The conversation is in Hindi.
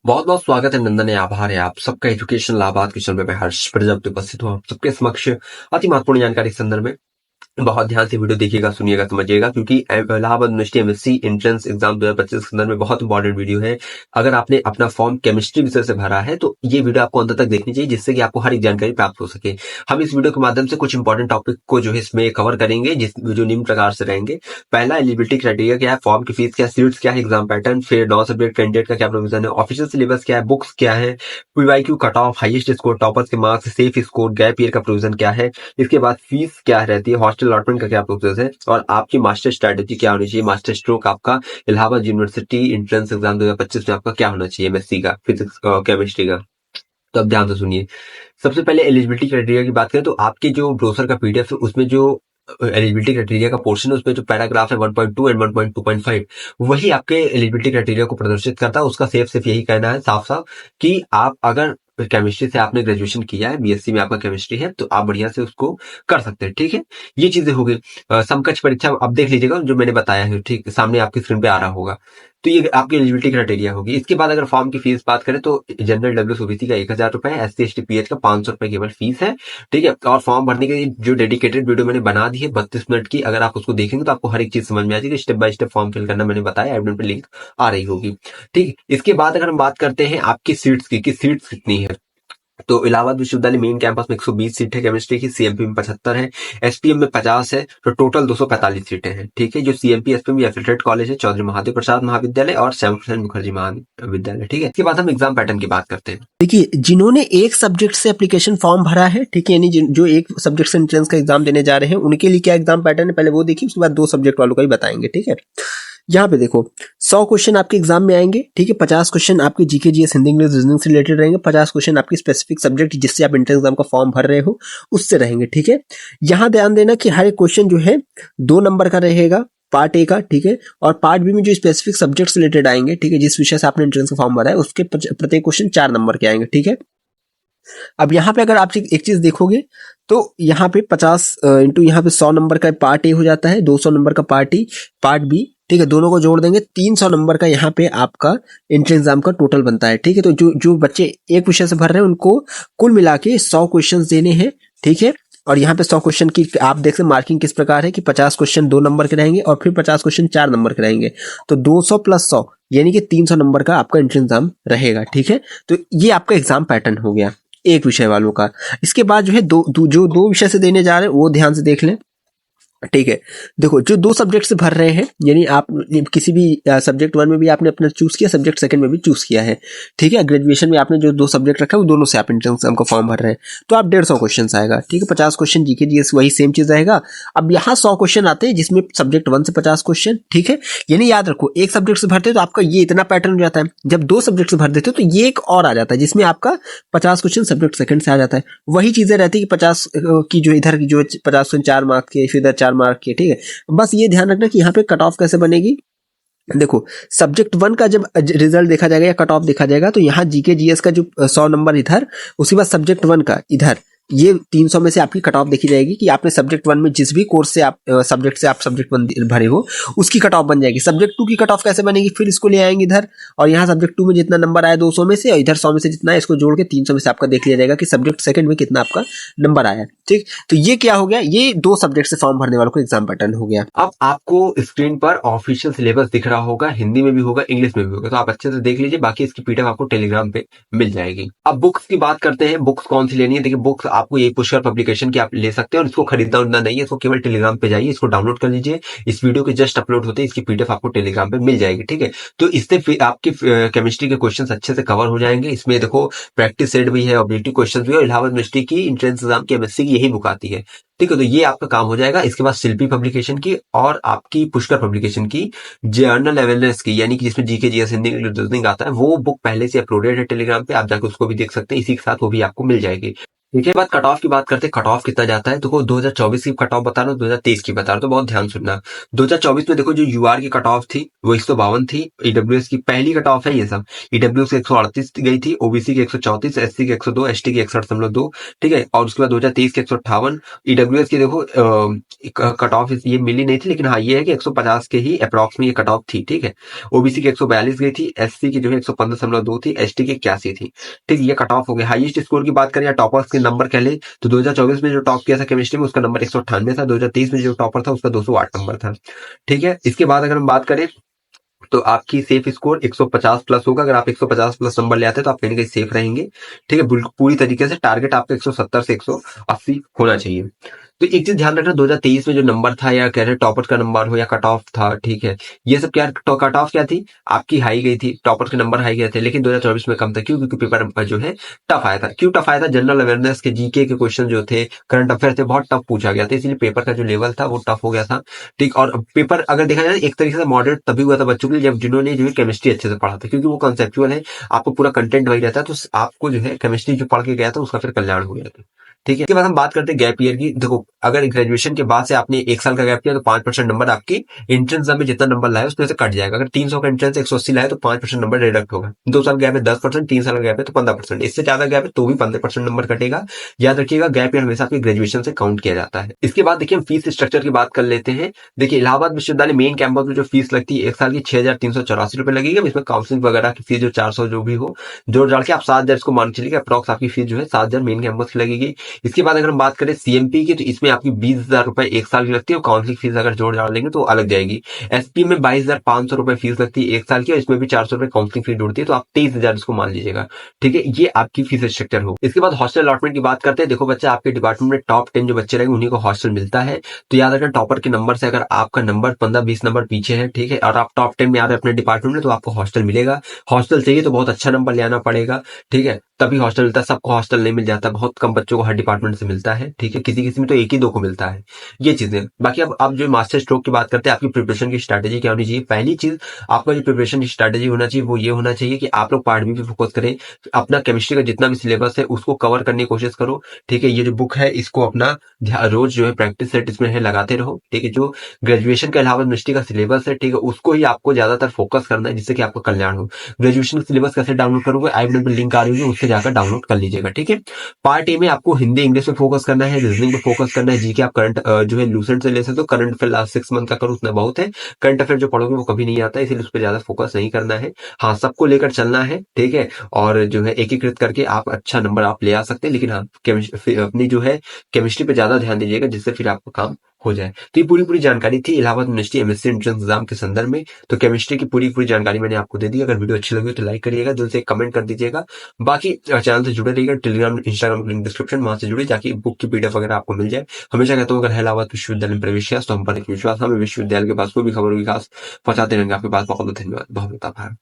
बहुत बहुत स्वागत है, नंदन है, आभार है आप सबका एजुकेशन लाभार्थ क्वेश्चन में मैं हर्ष प्रजापति उपस्थित हूँ आप सबके समक्ष अति महत्वपूर्ण जानकारी के संदर्भ में। बहुत ध्यान से वीडियो देखिएगा, सुनिएगा, समझिएगा, क्योंकि Allahabad university MSc entrance exam 2025 के संदर्भ में बहुत इंपॉर्टेंट वीडियो है। अगर आपने अपना फॉर्म केमिस्ट्री विषय से भरा है तो ये वीडियो आपको अंत तक देखनी चाहिए, जिससे कि आपको हर एक जानकारी प्राप्त हो सके। हम इस वीडियो के माध्यम से कुछ इंपॉर्टेंट टॉपिक को जो है इसमें कवर करेंगे, जो निम्न प्रकार से रहेंगे। पहला, एलिजिबिलिटी क्राइटेरिया क्या है, फॉर्म की फीस क्या है, सीट्स क्या है, एग्जाम पैटर्न, फिर 9 सब्जेक्ट कैंडिडेट का क्या प्रोविजन है, ऑफिशियल सिलेबस क्या है, बुक्स क्या है, PYQ cut off, highest score, toppers के marks, safe score, gap year का प्रोविजन क्या है, इसके बाद फीस क्या रहती है, हॉस्टल अलॉटमेंट का क्या प्रोसेस है, और आपकी मास्टर स्ट्रेटेजी क्या होनी चाहिए, मास्टर स्ट्रोक आपका इलाहाबाद यूनिवर्सिटी एंट्रेंस एग्जाम 2025 में आपका क्या होना चाहिए एमएससी का, फिजिक्स केमिस्ट्री का। तो अब ध्यान से सुनिए। सबसे पहले एलिजिबिलिटी क्राइटेरिया की बात करें तो आपके जो ब्रोशर का पीडीएफ है उसमें जो एलिजिबिलिटी क्राइटेरिया का पोर्शन है उसमें जो पैराग्राफ है 1.2 एंड 1.2.5 वही आपके एलिजिबिलिटी क्राइटेरिया को प्रदर्शित करता है। उसका सिर्फ यही कहना है साफ साफ कि आप अगर केमिस्ट्री से आपने ग्रेजुएशन किया है, बीएससी में आपका केमिस्ट्री है, तो आप बढ़िया से उसको कर सकते हैं। ठीक है, ये चीजें हो गई। समकक्ष परीक्षा अब देख लीजिएगा जो मैंने बताया है, ठीक सामने आपकी स्क्रीन पे आ रहा होगा। तो ये आपकी एलिजिबिलिटी क्राइटेरिया होगी। इसके बाद अगर फॉर्म की फीस बात करें तो जनरल डब्ल्यू ओबीसी का 1000 रुपए है, एससी एसटी पीएच का 500 रुपए केवल फीस है। ठीक है, और फॉर्म भरने के जो डेडिकेटेड वीडियो मैंने बना दी है 32 मिनट की, अगर आप उसको देखेंगे तो आपको हर एक चीज समझ में आ जाएगी। Step by step form fill करना मैंने बताया, एडमिट पे लिंक आ रही होगी। ठीक, इसके बाद अगर हम बात करते हैं आपकी सीट्स की, सीट्स कितनी है, तो इलाहाबाद विश्वविद्यालय मेन कैंपस में 120 सीट है केमिस्ट्री की, सीएमपी में 75 है, एसपीएम में 50 है, तो टोटल 245 सीटें हैं। ठीक है, जो सीएमपी एसपीएम एफिलिएटेड कॉलेज है चौधरी महादेव प्रसाद महाविद्यालय और श्यामा मुखर्जी महाविद्यालय। ठीक है, इसके बाद हम एग्जाम पैटर्न की बात करते हैं। देखिए, जिन्होंने एक सब्जेक्ट से एप्लीकेशन फॉर्म भरा है, ठीक है, यानी जो एक सब्जेक्ट से एंट्रेंस का एग्जाम देने जा रहे हैं उनके लिए क्या एग्जाम पैटर्न है पहले वो देखिए, उसके बाद दो सब्जेक्ट वालों का भी बताएंगे। ठीक है, यहाँ पे देखो 100 क्वेश्चन आपके एग्जाम में आएंगे। ठीक है, 50 क्वेश्चन आपके GK GS Hindi English reasoning से रिलेटेड रहेंगे, 50 क्वेश्चन आपकी स्पेसिफिक सब्जेक्ट जिससे आप एंट्रेंस एग्जाम का फॉर्म भर रहे हो उससे रहेंगे। ठीक है, यहाँ ध्यान देना कि हर एक क्वेश्चन जो है 2 नंबर का रहेगा, पार्ट ए का। ठीक है, और पार्ट बी में जो स्पेसिफिक सब्जेक्ट से रिलेटेड आएंगे, ठीक है, जिस विषय से आपने एंट्रेंस का फॉर्म भरा है उसके प्रत्येक क्वेश्चन 4 नंबर के आएंगे। ठीक है, अब यहाँ पे अगर आप एक चीज देखोगे तो यहाँ पे 50 इंटू यहाँ पे 100 नंबर का पार्ट ए हो जाता है, 200 नंबर का पार्ट बी। ठीक है, दोनों को जोड़ देंगे 300 नंबर का यहाँ पे आपका एंट्रेंस एग्जाम का टोटल बनता है। ठीक है, तो जो बच्चे एक विषय से भर रहे हैं उनको कुल मिला के 100 क्वेश्चन देने हैं। ठीक है, और यहाँ पे 100 क्वेश्चन की आप देख सकते मार्किंग किस प्रकार है कि 50 क्वेश्चन 2 नंबर के रहेंगे और फिर 50 क्वेश्चन 4 नंबर के रहेंगे, तो 200 प्लस 100 यानी कि 300 नंबर का आपका एंट्रेंस एग्जाम रहेगा। ठीक है, तो ये आपका एग्जाम पैटर्न हो गया एक विषय वालों का। इसके बाद जो है जो दो विषय से देने जा रहे हैं वो ध्यान से देख लें। ठीक है, देखो जो 2 सब्जेक्ट से भर रहे हैं, यानी आप किसी भी सब्जेक्ट 1 में भी आपने अपना चूज किया, सब्जेक्ट 2 में भी चूज किया है। ठीक है, ग्रेजुएशन में आपने जो 2 सब्जेक्ट रखा है वो दोनों से आप एंट्रेंस एग्जाम का फॉर्म भर रहे हैं, तो आप 150 क्वेश्चन आएगा। ठीक है, 50 क्वेश्चन जीके जीएस वही सेम चीज रहेगा। अब यहाँ 100 क्वेश्चन आते हैं जिसमें सब्जेक्ट 1 से 50 क्वेश्चन। ठीक है, यानी याद रखो एक सब्जेक्ट से भरते हो तो आपका ये इतना पैटर्न हो जाता है, जब 2 सब्जेक्ट से भर देते हो तो ये एक और आ जाता है जिसमें आपका 50 क्वेश्चन सब्जेक्ट सेकंड से आ जाता है। वही चीजें रहती है कि 50 की जो इधर की जो 50 क्वेश्चन 4 मार्क के, फिर इधर 4 मार्क के। ठीक है, बस ये ध्यान रखना कि यहाँ पे कट ऑफ कैसे बनेगी। देखो सब्जेक्ट 1 का जब रिजल्ट देखा जाएगा या कट ऑफ देखा जाएगा तो यहाँ जीके जीएस का जो 100 नंबर इधर, उसके बाद सब्जेक्ट 1 का इधर, ये 300 में से आपकी कट ऑफ देखी जाएगी कि आपने सब्जेक्ट 1 में जिस भी कोर्स से आप सब्जेक्ट से आप सब्जेक्ट 1 भरे हो उसकी कट ऑफ बन जाएगी। सब्जेक्ट 2 की कट ऑफ कैसे बनेगी, फिर इसको ले आएंगे इधर, और यहाँ सब्जेक्ट 2 में जितना नंबर आया 200 में से और इधर 100 में से जितना है इसको जोड़ के 300 में से आपका देख लिया जाएगा कि सब्जेक्ट सेकंड में कितना आपका नंबर आया। ठीक, तो ये क्या हो गया, ये 2 सब्जेक्ट से फॉर्म भरने वालों को एग्जाम पैटर्न हो गया। अब आपको स्क्रीन पर ऑफिशियल सिलेबस दिख रहा होगा, हिंदी में भी होगा, इंग्लिश में भी होगा, तो आप अच्छे से देख लीजिए। बाकी इसकी पीडीएफ आपको टेलीग्राम पे मिल जाएगी। अब बुक्स की बात करते हैं, बुक्स कौन सी लेनी है। देखिए बुक्स आपको ये पुष्कर पब्लिकेशन की आप ले सकते हैं और इसको खरीदना उड़ना नहीं है, इसको केवल टेलीग्राम पे जाइए, इसको डाउनलोड कर लीजिए। इस वीडियो के जस्ट अपलोड होते हैं इसकी पीडीएफ आपको टेलीग्राम पे मिल जाएगी। ठीक है, तो इससे आपके केमिस्ट्री के क्वेश्चन अच्छे से कवर हो जाएंगे। इसमें देखो प्रैक्टिस सेट भी है, ऑब्जेक्टिव क्वेश्चन भी है, और इलाहाबाद यूनिवर्सिटी की एंट्रेंस एग्जाम की एमएससी की यही बुक आती है। ठीक है, तो ये आपका काम हो जाएगा। इसके बाद शिल्पी पब्लिकेशन की और आपकी पुष्कर पब्लिकेशन की जर्नल अवेयरनेस की, यानी कि जिसमें जीके जीएस हिंदी रीजनिंग आता है, वो बुक पहले से अपलोडेड है टेलीग्राम पे, आप जाकर उसको भी देख सकते हैं, इसी के साथ वो भी आपको मिल जाएगी। इसके बाद कट ऑफ की बात करते हैं, कट ऑफ कितना जाता है। देखो 2024 की कट ऑफ बता रहा हूँ, 2023 की बता रहा हूँ, तो बहुत ध्यान सुनना। 2024 में देखो जो यूआर की कट ऑफ थी वो 152 थी। ईडब्ल्यूएस की पहली कट ऑफ है ये सब। ईडब्ल्यूएस की 138 गई थी, ओबीसी की 134, एससी की 102, एसटी की 61.2, ठीक है। और उसके बाद 2023 की 158। ईडब्ल्यूएस की देखो कट ऑफ ये मिली नहीं थी, लेकिन हाँ ये है कि 150 के ही अप्रॉक्स में ये कट ऑफ थी, ठीक है। ओबीसी की 142 गई थी, एससी की जो है 115.2 थी, एसटी की 81 थी, ठीक है। ये कट ऑफ हो गया। हाईएस्ट स्कोर की बात करें या टॉपर्स के नंबर कह ले तो 2024 में जो टॉप किया था केमिस्ट्री में उसका नंबर 198 था। 2023 में जो टॉपर था उसका 208 नंबर था, ठीक है। इसके बाद अगर हम बात करें तो आपकी सेफ स्कोर 150 प्लस होगा। अगर आप 150 प्लस नंबर ले आते हैं तो आप कहीं ना कहीं सेफ रहेंगे, ठीक है। पूरी तरीके से टारगेट आपका 170 से 180 होना चाहिए। तो एक चीज ध्यान रखना, 2023 में जो नंबर था या कह रहे टॉपर का नंबर हो या कट ऑफ था, ठीक है, ये सब क्या कट ऑफ क्या थी आपकी हाई गई थी, टॉपर के नंबर हाई गए थे, लेकिन 2024 में कम था। क्यों? क्योंकि पेपर जो है टफ आया था। क्यों टफ आया था? जनरल अवेयरनेस के जीके के क्वेश्चन जो थे, करंट अफेयर थे, बहुत टफ पूछा गया था, इसलिए पेपर का जो लेवल था वो टफ हो गया था, ठीक। और पेपर अगर देखा जाए एक तरीके से मॉडरेट तभी हुआ था बच्चों के लिए जब जिन्होंने जो है केमिस्ट्री अच्छे से पढ़ा था, क्योंकि वो कॉन्सेप्चुअल है, आपको पूरा कंटेंट वही रहता है, तो आपको जो है केमिस्ट्री जो पढ़ के गया था उसका फिर कल्याण हो गया था, ठीक है। इसके बाद हम बात करते हैं गैप ईयर की। देखो अगर ग्रेजुएशन के बाद से आपने 1 साल का गैप किया तो 5% नंबर आपकी एंट्रेंस में जितना नंबर लाए उसमें से कट जाएगा। अगर 300 का एंट्रेंस 180 लाए तो 5% नंबर डिडक्ट होगा। 2 साल गैप है 10%, 3 साल का गैप है तो 15%, इससे ज्यादा गैप है तो भी 15% नंबर कटेगा। याद रखिएगा गैप ईयर हमेशा आपकी ग्रेजुएशन से काउंट किया जाता है। इसके बाद देखिए हम फीस स्ट्रक्चर की बात कर लेते हैं। देखिए इलाहाबाद विश्वविद्यालय मेन कैंपस में जो फीस लगती है 1 साल की 6,384 रुपए लगेगी। इसमें काउंसलिंग वगैरह की फीस जो 400 जो भी हो जोड़ जाड़ के आप 7,000 इसको मान चलिए अप्रॉक्स आपकी फीस जो है 7,000 मेन कैंपस की लगेगी। इसके बाद अगर हम बात करें सीएमपी की तो इसमें आपकी 20,000 रुपए 1 साल की लगती है और काउंसलिंग फीस अगर जोड़ जाड़ लेंगे तो अलग जाएगी। एसपी में 22,500 रुपए फीस लगती है 1 साल की और इसमें भी 400 रुपए काउंसलिंग फीस जुड़ती है, तो आप 23,000 इसको मान लीजिएगा, ठीक है। ये आपकी फीस स्ट्रक्चर हो। इसके बाद हॉस्टल अलॉटमेंट की बात करते हैं। देखो बच्चा आपके डिपार्टमेंट में टॉप 10 जो बच्चे रहेंगे उन्हीं को हॉस्टल मिलता है, तो याद रखना टॉपर के नंबर से अगर आपका नंबर 15-20 नंबर पीछे है, ठीक है, और आप टॉप 10 में आ रहे हैं अपने डिपार्टमेंट में तो आपको हॉस्टल मिलेगा। हॉस्टल चाहिए तो बहुत अच्छा नंबर ले आना पड़ेगा, ठीक है, तभी हॉस्टल मिलता है। सबको हॉस्टल नहीं मिल जाता, बहुत कम बच्चों को हर डिपार्टमेंट से मिलता है, ठीक है, किसी किसी में तो 1 ही 2 को मिलता है, ये चीजें। बाकी अब जो मास्टर स्ट्रोक की बात करते हैं, आपकी प्रिपरेशन की स्ट्रैटेजी क्या होनी चाहिए। पहली चीज आपका जो प्रिपरेशन की स्ट्रैटेजी होना चाहिए वो ये होना चाहिए कि आप लोग पार्ट बी पे फोकस करें। अपना केमिस्ट्री का जितना भी सिलेबस है उसको कवर करने की कोशिश करो, ठीक है। ये जो बुक है इसको अपना रोज जो है प्रैक्टिस सेट इसमें है लगाते रहो, ठीक है। जो ग्रेजुएशन के अलावा यूनिवर्सिटी का सिलेबस है, ठीक है, उसको ही आपको ज्यादातर फोकस करना है जिससे कि आपका कल्याण हो। ग्रेजुएशन का सिलेबस कैसे डाउनलोड करोगे, आई बटन पर लिंक आ रही है उससे जाकर डाउनलोड कर लीजिएगा, ठीक है। पार्ट ए में आपको हिंदी इंग्लिश पे फोकस करना है, रीजनिंग पे फोकस करना है, जीके आप करंट जो है लूसेंट से ले सकते हो। करंट अफेयर लास्ट 6 मंथ का करो उतना बहुत है। करंट अफेयर जो पढ़ोगे वो कभी नहीं आता है, इसलिए उस पर ज्यादा फोकस नहीं करना है। हाँ सबको लेकर चलना है, ठीक है, और जो है एकीकृत करके आप अच्छा नंबर आप ले आ सकते हैं, लेकिन हाँ अपनी जो है केमिस्ट्री पे ज्यादा ध्यान दीजिएगा जिससे फिर आपका काम हो जाए। तो ये पूरी जानकारी थी Allahabad university MSc entrance exam के संदर्भ में। तो केमिस्ट्री की पूरी जानकारी मैंने आपको दे दी। अगर वीडियो अच्छी लगी तो लाइक करिएगा, दिल से कमेंट कर दीजिएगा। बाकी चैनल से जुड़े रहिएगा, टेलीग्राम इंस्टाग्राम लिंक डिस्क्रिप्शन वहां से जुड़े जाके बुक की पीडीएफ वगैरह आपको मिल जाए। हमेशा कहता हूँ अगर है इलाहाबाद विश्वविद्यालय में प्रवेश किया तो हम पर एक विश्वास, हमें विश्वविद्यालय के पास कोई भी खबर विकास पहुंचाते रहेंगे आपके पास। बहुत बहुत धन्यवाद, बहुत बहुत आभार।